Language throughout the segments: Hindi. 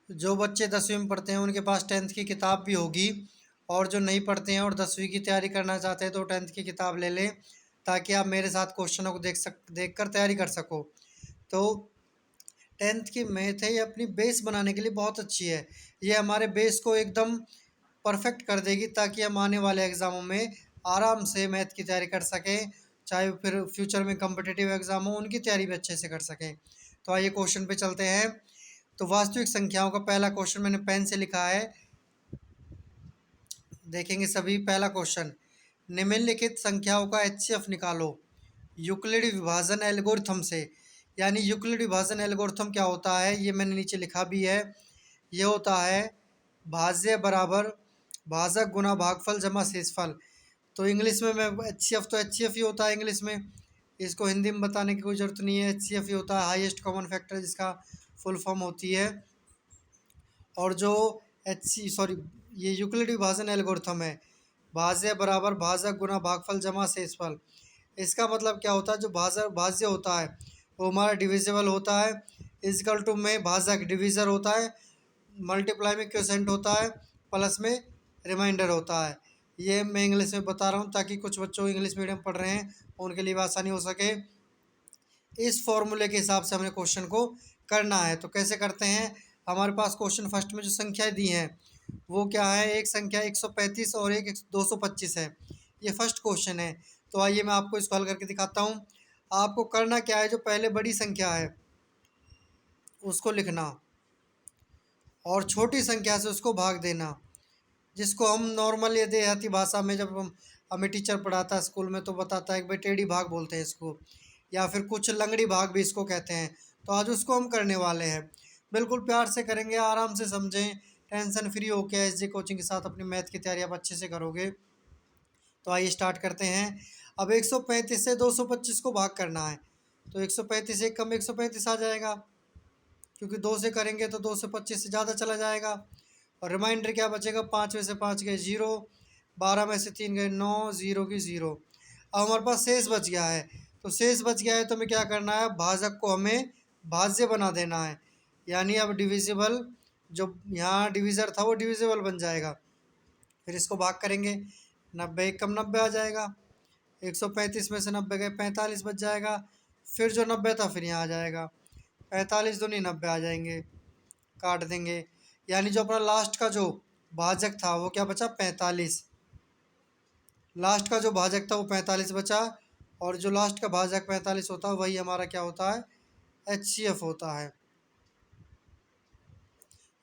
जो बच्चे 10वीं में पढ़ते हैं उनके पास 10th की किताब भी होगी, और जो नहीं पढ़ते हैं और 10वीं की तैयारी करना चाहते हैं तो 10th की किताब ले लें, ताकि आप मेरे साथ क्वेश्चनों को देख कर तैयारी कर सको। तो 10th की मैथ है, ये अपनी बेस बनाने के लिए बहुत अच्छी है। ये हमारे बेस को एकदम परफेक्ट कर देगी, ताकि हम आने वाले एग्ज़ामों में आराम से मैथ की तैयारी कर सकें, चाहे वो फिर फ्यूचर में कॉम्पिटिटिव एग्ज़ाम हो उनकी तैयारी भी अच्छे से कर सकें। तो आइए क्वेश्चन पे चलते हैं। तो वास्तविक संख्याओं का पहला क्वेश्चन मैंने पेन से लिखा है, देखेंगे सभी। पहला क्वेश्चन, निम्नलिखित संख्याओं का एचसीएफ निकालो यूक्लिड विभाजन एल्गोरिथम से। यानी यूक्लिड विभाजन एल्गोरिथम क्या होता है, ये मैंने नीचे लिखा भी है। ये होता है भाज्य बराबर भाजक गुना भागफल जमा शेषफल। तो इंग्लिश में मैं एचसीएफ, तो एचसीएफ ही होता है इंग्लिश में, इसको हिंदी में बताने की कोई ज़रूरत नहीं है। एचसीएफ ही होता है हाईएस्ट कॉमन फैक्टर, जिसका फुल फॉर्म होती है। और जो ये यूक्लिड विभाजन एल्गोरिथम है, भाज्य बराबर भाजक गुना भागफल जमा शेषफल। इसका मतलब क्या होता है, जो भाज्य होता है वो हमारा डिविजिबल होता है, इजकल टू में भाजक डिविज़र होता है, मल्टीप्लाई में क्वोशेंट होता है, प्लस में रिमाइंडर होता है। ये मैं इंग्लिश में बता रहा हूँ ताकि कुछ बच्चों इंग्लिश मीडियम पढ़ रहे हैं उनके लिए भी आसानी हो सके। इस फॉर्मूले के हिसाब से हमने क्वेश्चन को करना है। तो कैसे करते हैं, हमारे पास क्वेश्चन फर्स्ट में जो संख्याएं दी हैं वो क्या है, एक संख्या 135 और एक 225 है। ये फर्स्ट क्वेश्चन है। तो आइए मैं आपको इसको हल करके दिखाता हूँ। आपको करना क्या है, जो पहले बड़ी संख्या है उसको लिखना और छोटी संख्या से उसको भाग देना, जिसको हम नॉर्मल ये देहाती भाषा में जब हम हमें टीचर पढ़ाता है स्कूल में तो बताता है कि भाई टेढ़ी भाग बोलते हैं इसको, या फिर कुछ लंगड़ी भाग भी इसको कहते हैं। तो आज उसको हम करने वाले हैं। बिल्कुल प्यार से करेंगे, आराम से समझें, टेंशन फ्री होकर एसजे कोचिंग के साथ अपनी मैथ की तैयारी आप अच्छे से करोगे। तो आइए स्टार्ट करते हैं। अब 135 से 225 को भाग करना है। तो 135 से कम 135 आ जाएगा, क्योंकि 2 से करेंगे तो 225 से ज़्यादा चला जाएगा। और रिमाइंडर क्या बचेगा, 5 में से 5 गए 0, 12 में से 3 गए 9, 0 की 0। अब हमारे पास शेष बच गया है। तो शेष बच गया है तो हमें क्या करना है, भाजक को हमें भाज्य बना देना है। यानी अब डिविजिबल, जो यहाँ डिविज़र था वो डिविजिबल बन जाएगा। फिर इसको भाग करेंगे, 90 कम 90 आ जाएगा, 135 में से 90 गए 45 बच जाएगा। फिर जो 90 था फिर यहाँ आ जाएगा, 45 दूनी 90 आ जाएंगे, काट देंगे। यानी जो अपना लास्ट का जो भाजक था वो क्या बचा, 45। लास्ट का जो भाजक था वो 45 बचा, और जो लास्ट का भाजक 45 होता है वही हमारा क्या होता है, एचसीएफ होता है।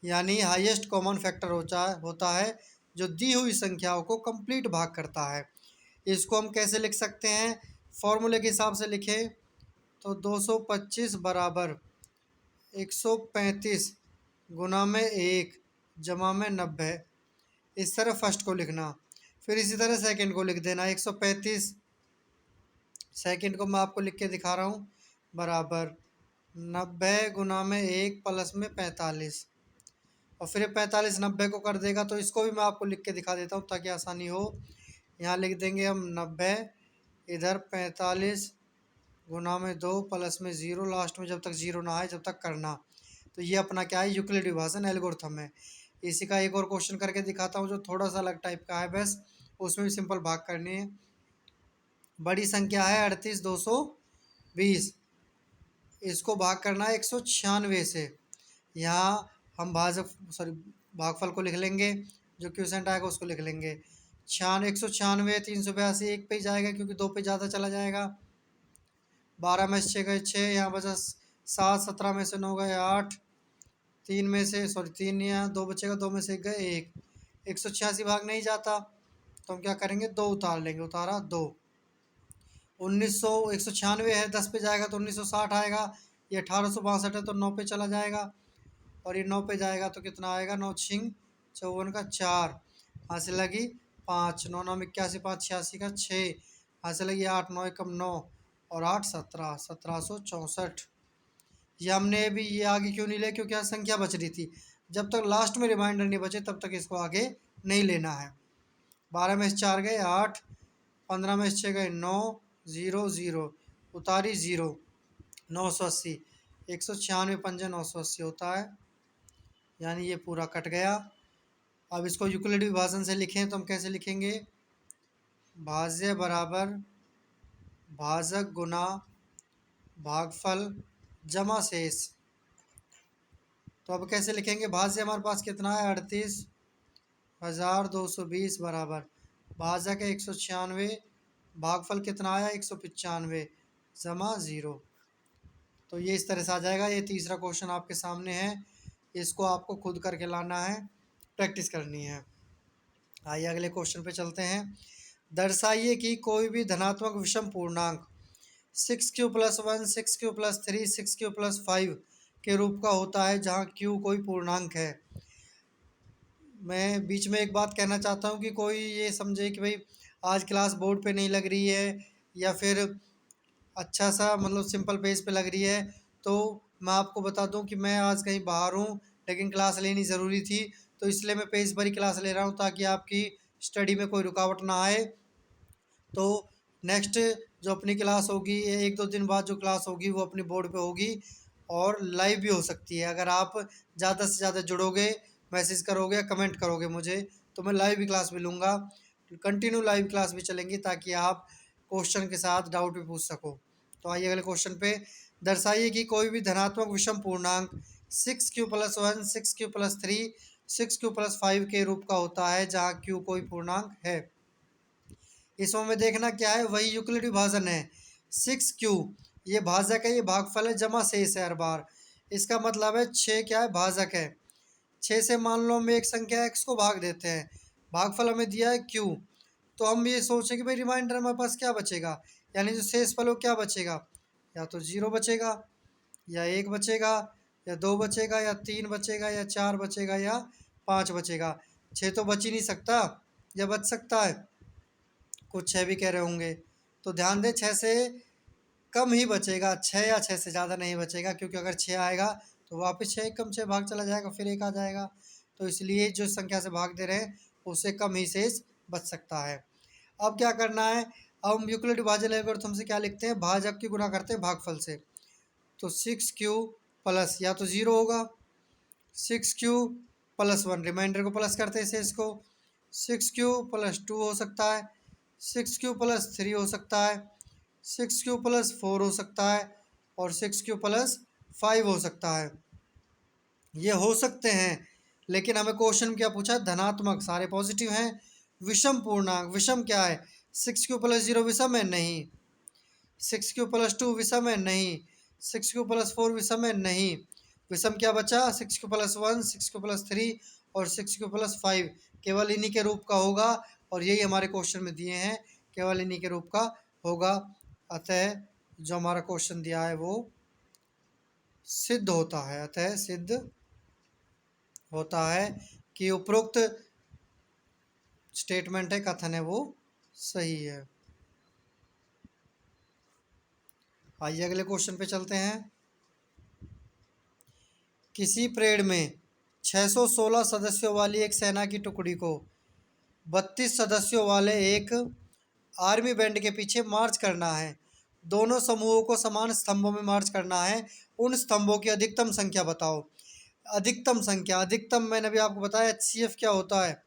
यानी हाईएस्ट कॉमन फैक्टर होता है जो दी हुई संख्याओं को कंप्लीट भाग करता है। इसको हम कैसे लिख सकते हैं, फॉर्मूले के हिसाब से लिखें तो 225 बराबर 135 गुना में 1 जमा में 90। इस तरह फर्स्ट को लिखना, फिर इसी तरह सेकंड को लिख देना। 135 सेकंड को मैं आपको लिख के दिखा रहा हूँ, बराबर 90 गुना में 1 प्लस में 45। और फिर 45 90 को कर देगा, तो इसको भी मैं आपको लिख के दिखा देता हूँ ताकि आसानी हो। यहाँ लिख देंगे हम 90, इधर 45 गुना में 2 प्लस में 0, लास्ट में जब तक 0 ना आए जब तक करना। तो ये अपना क्या है, यूक्लिड विभाजन एल्गोरिथम है। इसी का एक और क्वेश्चन करके दिखाता हूँ जो थोड़ा सा अलग टाइप का है, बस उसमें भी सिंपल भाग करनी है। बड़ी संख्या है 38,220, इसको भाग करना है 196 से। यहाँ हम भागफल को लिख लेंगे, जो क्वेश्चन आएगा उसको लिख लेंगे। 196 382 एक पे ही जाएगा क्योंकि 2 पे ज़्यादा चला जाएगा। 12 में से 6 गए 6, यहाँ बचा 7, 17 में से 9 गए 8, 3 में से 3 नहीं आया, 2 बचेगा, 2 में से 1 गए 1। 186 भाग नहीं जाता तो हम क्या करेंगे, 2 उतार लेंगे, उतारा 2। 196 है, 10 पे जाएगा तो 1960 आएगा। ये 1862 है तो 9 पे चला जाएगा, और ये 9 पे जाएगा तो कितना आएगा, 9 छिंग 54 का 4, यहाँ से लगी 5, 9 9 81, 5 86 का 6, यहाँ से लगी 8, 9 एकम 9 और 8 17, 1764। ये हमने भी ये आगे क्यों नहीं लिया, क्योंकि यहाँ संख्या बच रही थी। जब तक लास्ट में रिमाइंडर नहीं बचे तब तक इसको आगे नहीं लेना है। 12 में से 4 गए 8, 15 में से 6 गए 9, 0 0, उतारी 0, 980, 196 पंजे 980 होता है। यानी ये पूरा कट गया। अब इसको यूक्लिड विभाजन से लिखें तो हम कैसे लिखेंगे? भाज्य बराबर भाजक गुना भागफल जमा शेष। तो अब कैसे लिखेंगे? भाज्य हमारे पास कितना है? 38,220 बराबर भाजक है 196, भागफल कितना आया? 195 जमा 0। तो ये इस तरह से आ जाएगा। ये तीसरा क्वेश्चन आपके सामने है, इसको आपको खुद करके लाना है, प्रैक्टिस करनी है। आइए अगले क्वेश्चन पे चलते हैं। दर्शाइए कि कोई भी धनात्मक विषम पूर्णांक 6q+1, 6q+3, 6q+5 के रूप का होता है जहाँ q कोई पूर्णांक है। मैं बीच में एक बात कहना चाहता हूँ कि कोई ये समझे कि भाई आज क्लास बोर्ड पे नहीं लग रही है या फिर अच्छा सा मतलब सिंपल पेज पे लग रही है, तो मैं आपको बता दूं कि मैं आज कहीं बाहर हूँ लेकिन क्लास लेनी ज़रूरी थी, तो इसलिए मैं पेज पर ही क्लास ले रहा हूँ ताकि आपकी स्टडी में कोई रुकावट ना आए। तो नेक्स्ट जो अपनी क्लास होगी, एक दो दिन बाद जो क्लास होगी वो अपनी बोर्ड पे होगी और लाइव भी हो सकती है। अगर आप ज़्यादा से ज़्यादा जुड़ोगे, मैसेज करोगे या कमेंट करोगे मुझे, तो मैं लाइव भी क्लास भी लूँगा। कंटिन्यू लाइव क्लास भी चलेंगी ताकि आप क्वेश्चन के साथ डाउट भी पूछ सको। तो आइए अगले क्वेश्चन पे। दर्शाइए कि कोई भी धनात्मक विषम पूर्णांक 6q+1, 6q+3, 6q+5 के रूप का होता है जहाँ q कोई पूर्णांक है। इसमें में देखना क्या है? वही यूक्लिड विभाजन है। 6q ये भाजक है, ये भागफल है, जमा शेष है हर बार। इसका मतलब है 6 क्या है? भाजक है। 6 से मान लो हम एक संख्या x को भाग देते हैं, भागफल हमें दिया है q, तो हम ये सोचें कि भाई रिमाइंडर हमारे पास क्या बचेगा, यानी जो शेष फल वो क्या बचेगा? या तो 0 बचेगा, या 1 बचेगा, या 2 बचेगा, या 3 बचेगा, या 4 बचेगा, या 5 बचेगा। 6 तो बच ही नहीं सकता, या बच सकता है? कुछ 6 भी कह रहे होंगे। तो ध्यान दें 6 से कम ही बचेगा, 6 या 6 से ज़्यादा नहीं बचेगा, क्योंकि अगर 6 आएगा तो वापस 6 कम 6 भाग चला जाएगा, फिर 1 आ जाएगा। तो इसलिए जो संख्या से भाग दे रहे हैं उससे कम ही शेष बच सकता है। अब क्या करना है? अब हम यूक्लिड विभाजन एल्गोरिथम से क्या लिखते हैं? भाजक की गुणा करते हैं भागफल से। तो 6q प्लस या तो 0 होगा, 6q+1 रिमाइंडर को प्लस करते हैं शेष को, 6q+2 हो सकता है, 6q+3 हो सकता है, 6q+4 हो सकता है, और 6q+5 हो सकता है। ये हो सकते हैं, लेकिन हमें क्वेश्चन क्या पूछा? धनात्मक, सारे पॉजिटिव हैं। विषम पूर्णांक, विषम क्या है? 6q+0 विषम है? नहीं। 6q+2 विषम है? नहीं। 6q+4 विषम है? नहीं। विषम क्या बचा? 6q+1, 6q+3 और 6q+5 केवल इन्हीं के रूप का होगा, और यही हमारे क्वेश्चन में दिए हैं, केवल इन्हीं के रूप का होगा। अतः जो हमारा क्वेश्चन दिया है वो सिद्ध होता है, अतः सिद्ध होता है कि उपरोक्त स्टेटमेंट है, कथन है, वो सही है। आइए अगले क्वेश्चन पे चलते हैं। किसी परेड में 616 सदस्यों वाली एक सेना की टुकड़ी को 32 सदस्यों वाले एक आर्मी बैंड के पीछे मार्च करना है। दोनों समूहों को समान स्तंभों में मार्च करना है। उन स्तंभों की अधिकतम संख्या बताओ। अधिकतम संख्या, अधिकतम मैंने अभी आपको बताया HCF क्या होता है?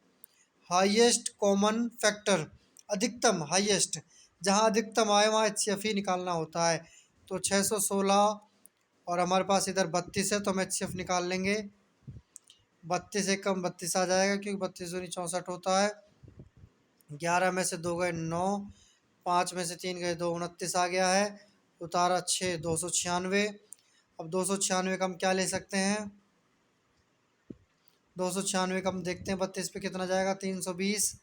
Highest common factor. अधिकतम, हाईएस्ट, जहाँ अधिकतम आए वहाँ HCF ही निकालना होता है। तो 616 और हमारे पास इधर 32 है, तो हम HCF निकाल लेंगे। 32 से कम 32 आ जाएगा, क्योंकि 32 दूनी 64 होता है। 11 में से 2 गए 9, 5 में से 3 गए 2, 29 आ गया है। उतारा 6, 296। अब 296 का हम क्या ले सकते हैं? 296 का हम देखते हैं 32 पे कितना जाएगा? 320।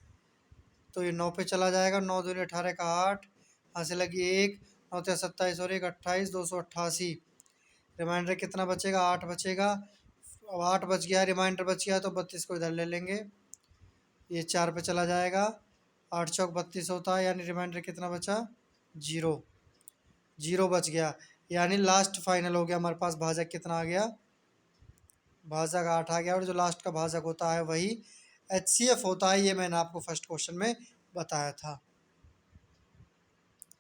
तो ये 9 पे चला जाएगा, 9 दूनी 18 का 8, यहाँ से लगी 1, 9 ते 27 और 1 28, 288। रिमाइंडर कितना बचेगा? 8 बचेगा। अब 8 बच गया, रिमाइंडर बच गया, तो 32 को इधर ले लेंगे, ये 4 पे चला जाएगा। 8 चौक 32 होता है, यानी रिमाइंडर कितना बचा? 0। 0 बच गया, यानी लास्ट फाइनल हो गया हमारे पास। भाजक कितना आ गया? भाजक 8 आ गया, और जो लास्ट का भाजक होता है वही HCF होता है। ये मैंने आपको फर्स्ट क्वेश्चन में बताया था।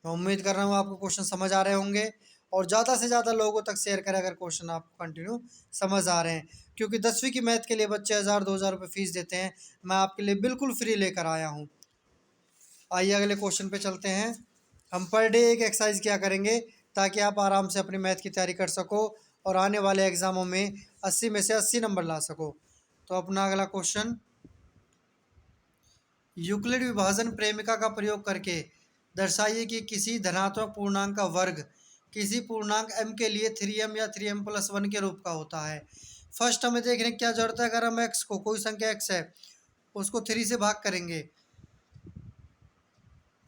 मैं उम्मीद कर रहा हूँ आपको क्वेश्चन समझ आ रहे होंगे, और ज़्यादा से ज़्यादा लोगों तक शेयर करें अगर क्वेश्चन आपको कंटिन्यू समझ आ रहे हैं। क्योंकि 10वीं की मैथ के लिए बच्चे 1000-2000 रुपये फ़ीस देते हैं। मैं आपके लिए बिल्कुल फ्री लेकर आया हूँ। आइए अगले क्वेश्चन पे चलते हैं। हम पर डे एक एक्सरसाइज क्या करेंगे ताकि आप आराम से अपनी मैथ की तैयारी कर सको और आने वाले एग्ज़ामों में 80 में से 80 नंबर ला सको। तो अपना अगला क्वेश्चन, यूक्लिड विभाजन प्रेमिका का प्रयोग करके दर्शाइए कि किसी धनात्मक पूर्णांक का वर्ग किसी पूर्णांक m के लिए 3m या 3m+1 के रूप का होता है। फर्स्ट हमें देखने की क्या जरूरत है, अगर हम x को, कोई संख्या x है, उसको 3 से भाग करेंगे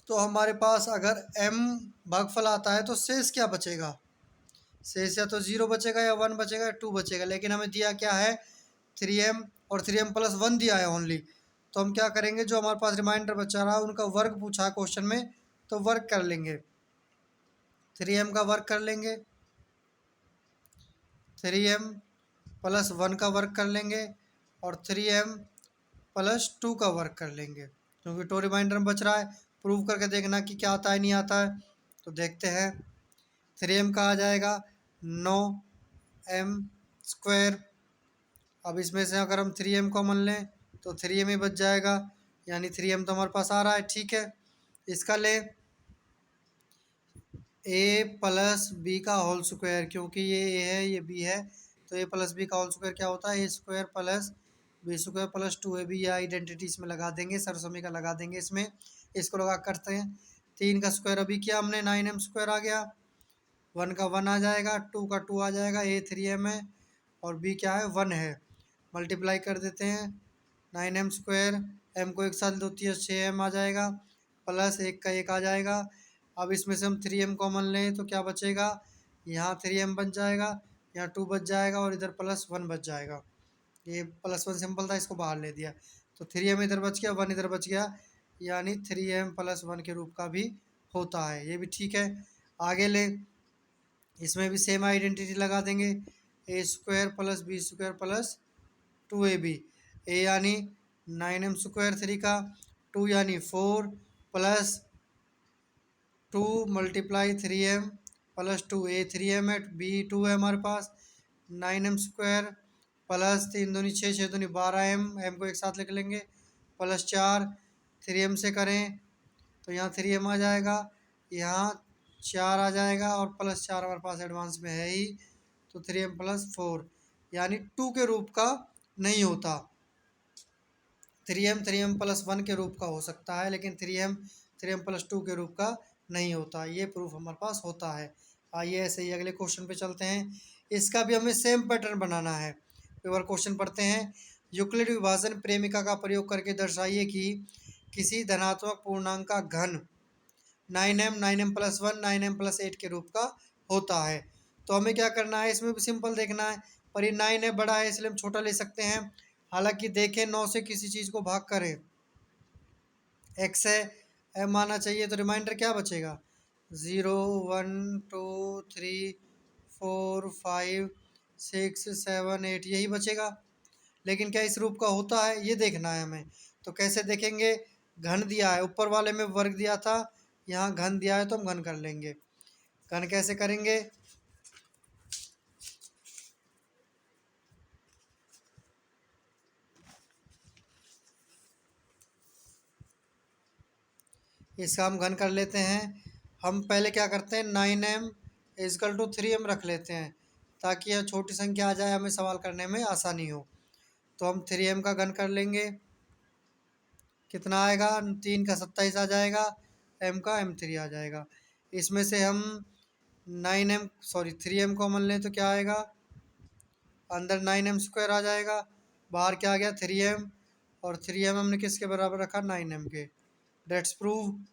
तो हमारे पास अगर m भागफल आता है तो शेष क्या बचेगा? शेष या तो 0 बचेगा या 1 बचेगा या 2 बचेगा, लेकिन हमें दिया क्या है 3m और 3m+1 दिया है ओनली। तो हम क्या करेंगे, जो हमारे पास रिमाइंडर बचा रहा है उनका वर्ग पूछा है क्वेश्चन में, तो वर्ग कर लेंगे। 3m का वर्ग कर लेंगे, 3m+1 का वर्ग कर लेंगे और 3m+2 का वर्ग कर लेंगे, क्योंकि टू रिमाइंडर में बच रहा है। प्रूव करके देखना कि क्या आता है नहीं आता है। तो देखते हैं, 3m का आ जाएगा 9m²। अब इसमें से अगर हम 3m कॉमन लें तो 3m ही बच जाएगा, यानी 3m तो हमारे पास आ रहा है। ठीक है, इसका ले a+b का होल स्क्वायर, क्योंकि ये a है ये b है, तो a+b का होल स्क्वायर क्या होता है, a² + b² + 2ab। या आइडेंटिटी इसमें लगा देंगे, सरसमी का लगा देंगे इसमें, इसको लगा करते हैं। 3 का स्क्वायर अभी किया हमने, 9m² आ गया, 1 का 1 आ जाएगा, 2 का 2 आ जाएगा, a 3m है और b क्या है 1 है। मल्टीप्लाई कर देते हैं, 9m², m को एक साथ दो 6m आ जाएगा, प्लस 1 का 1 आ जाएगा। अब इसमें से हम 3m कॉमन लें तो क्या बचेगा, यहाँ 3m बच जाएगा, यहाँ 2 बच जाएगा और इधर +1 बच जाएगा। ये +1 सिंपल था, इसको बाहर ले दिया तो 3m इधर बच गया, 1 इधर बच गया, यानी 3m+1 के रूप का भी होता है। ये भी ठीक है। आगे ले, इसमें भी सेम आइडेंटिटी लगा देंगे, a² + b² + 2ab। a यानी 9m², 3 का 2 यानी 4 + 2 × 3m + 2, a 3m है, b 2 है हमारे पास, 9m² + 3 दूनी 6, 6 दूनी 12m, m को एक साथ लिख लेंगे, +4, 3m से करें तो यहाँ 3m आ जाएगा, यहाँ 4 आ जाएगा और +4 हमारे पास एडवांस में है ही, तो 3m+4 यानी 2 के रूप का नहीं होता। 3m+1 के रूप का हो सकता है, लेकिन 3m+2 के रूप का नहीं होता। ये प्रूफ हमारे पास होता है। आइए ऐसे ही अगले क्वेश्चन पे चलते हैं। इसका भी हमें सेम पैटर्न बनाना है। एक बार क्वेश्चन पढ़ते हैं। यूक्लिड विभाजन प्रेमिका का प्रयोग करके दर्शाइए कि किसी धनात्मक पूर्णांक का घन 9m 9m+1 9m+8 के रूप का होता है। तो हमें क्या करना है, इसमें भी सिंपल देखना है, पर ये 9 है, बड़ा है, इसलिए हम छोटा ले सकते हैं। हालांकि देखें 9 से किसी चीज़ को भाग करें, x है, m आना चाहिए, तो रिमाइंडर क्या बचेगा, 0 1 2 3 4 5 6 7 8 यही बचेगा। लेकिन क्या इस रूप का होता है, ये देखना है हमें। तो कैसे देखेंगे, घन दिया है, ऊपर वाले में वर्ग दिया था, यहाँ घन दिया है तो हम घन कर लेंगे। घन कैसे करेंगे, इसका हम घन कर लेते हैं। हम पहले क्या करते हैं, 9m = 3m रख लेते हैं, ताकि यह छोटी संख्या आ जाए, हमें सवाल करने में आसानी हो। तो हम 3m का घन कर लेंगे, कितना आएगा, 3 का 27 आ जाएगा, m का m3 आ जाएगा। इसमें से हम 3m कॉमन लें तो क्या आएगा, अंदर 9m² आ जाएगा, बाहर क्या आ गया 3m, और 3m हमने किसके बराबर रखा, 9m के। That's prove.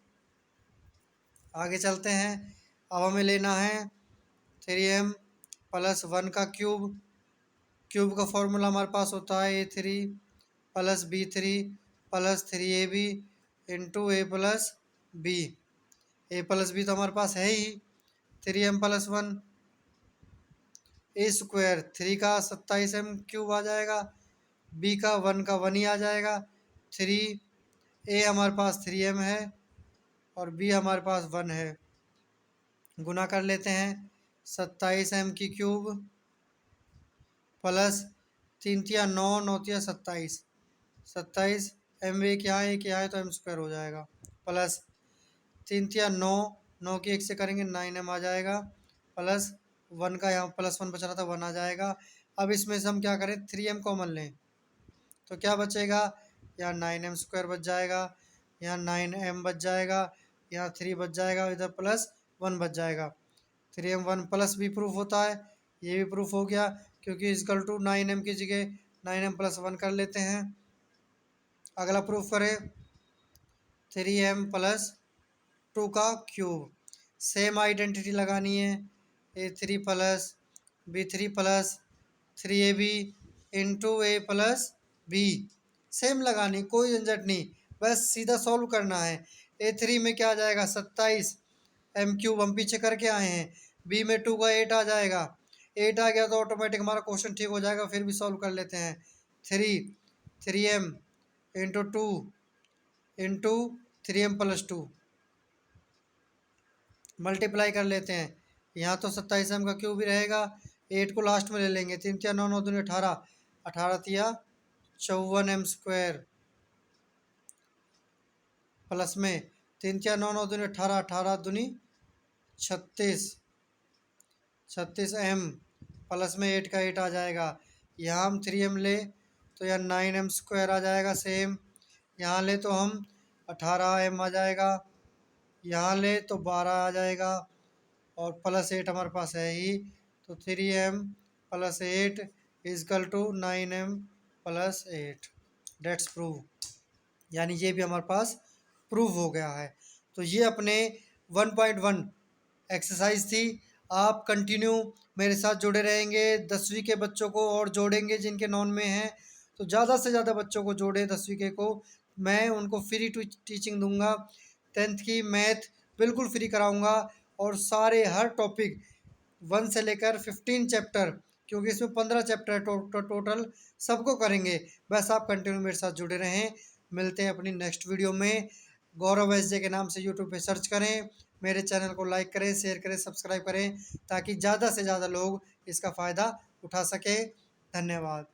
आगे चलते हैं। अब हमें लेना है 3m+1 का क्यूब। क्यूब का फॉर्मूला हमारे पास होता है a3 + b3 + 3ab × a+b। a+b तो हमारे पास है ही, 3m+1, a² 3 का 27m³ आ जाएगा, b का 1 का 1 ही आ जाएगा, 3 a हमारे पास 3m है और b हमारे पास 1 है। गुना कर लेते हैं, 27m³ + तीन तिया 9, 9 तिया 27, 27 एम एक यहाँ एक यहाँ है तो एम स्क्वायर हो जाएगा, प्लस 3 तिया 9, 9 की 1 से करेंगे 9m आ जाएगा, प्लस 1 का यहाँ प्लस 1 बच रहा था 1 आ जाएगा। अब इसमें से हम क्या करें 3m कॉमन लें तो क्या बचेगा, यहाँ 9m स्क्वायर बच जाएगा, यहाँ 9m बच जाएगा, यहाँ 3 बच जाएगा, इधर प्लस 1 बच जाएगा। 3m 1 प्लस भी प्रूफ होता है, ये भी प्रूफ हो गया क्योंकि इजकल टू 9m की जगह 9m प्लस 1 कर लेते हैं। अगला प्रूफ करें 3m प्लस 2 का क्यूब, सेम आइडेंटिटी लगानी है, a3 plus b3 plus 3ab into A plus B, same लगानी, कोई झंझट नहीं, बस सीधा सॉल्व करना है। a3 में क्या आ जाएगा 27 एम क्यूब हम पीछे करके आए हैं, बी में 2 का 8 आ जाएगा, 8 आ गया तो ऑटोमेटिक हमारा क्वेश्चन ठीक हो जाएगा। फिर भी सॉल्व कर लेते हैं, 3m into 2 into 3m plus 2 multiply कर लेते हैं, यहाँ तो 27m का क्यूब भी रहेगा, 8 को लास्ट में ले लेंगे, 3 तिया 9, 9 दूनी 18, 18 तिया 54m स्क्वायर, प्लस में 3 तिया 9, 9 दूनी 18, 18 दूनी 36, 36m, प्लस में 8 का 8 आ जाएगा। यहाँ हम 3m ले तो यहाँ 9m स्क्वायर आ जाएगा सेम, यहाँ ले तो हम 18m आ जाएगा, यहाँ ले तो 12 आ जाएगा, और प्लस 8 हमारे पास है ही, तो 3m plus 8 is equal to 9m plus 8, that's prove, यानी ये भी हमारे पास प्रूव हो गया है। तो ये अपने 1.1 एक्सरसाइज थी। आप कंटिन्यू मेरे साथ जुड़े रहेंगे, 10वीं के बच्चों को और जोड़ेंगे जिनके नॉन में हैं, तो ज़्यादा से ज़्यादा बच्चों को जोड़े 10वीं के को, मैं उनको फ्री टीचिंग दूंगा। 10th की मैथ बिल्कुल फ्री कराऊंगा, और सारे हर टॉपिक 1 से लेकर 15 चैप्टर, क्योंकि इसमें 15 चैप्टर टोटल, सबको करेंगे। बस आप कंटिन्यू मेरे साथ जुड़े रहें। मिलते हैं अपनी नेक्स्ट वीडियो में। गौरव एस जे के नाम से यूट्यूब पे सर्च करें, मेरे चैनल को लाइक करें, शेयर करें, सब्सक्राइब करें, ताकि ज़्यादा से ज़्यादा लोग इसका फ़ायदा उठा सकें। धन्यवाद।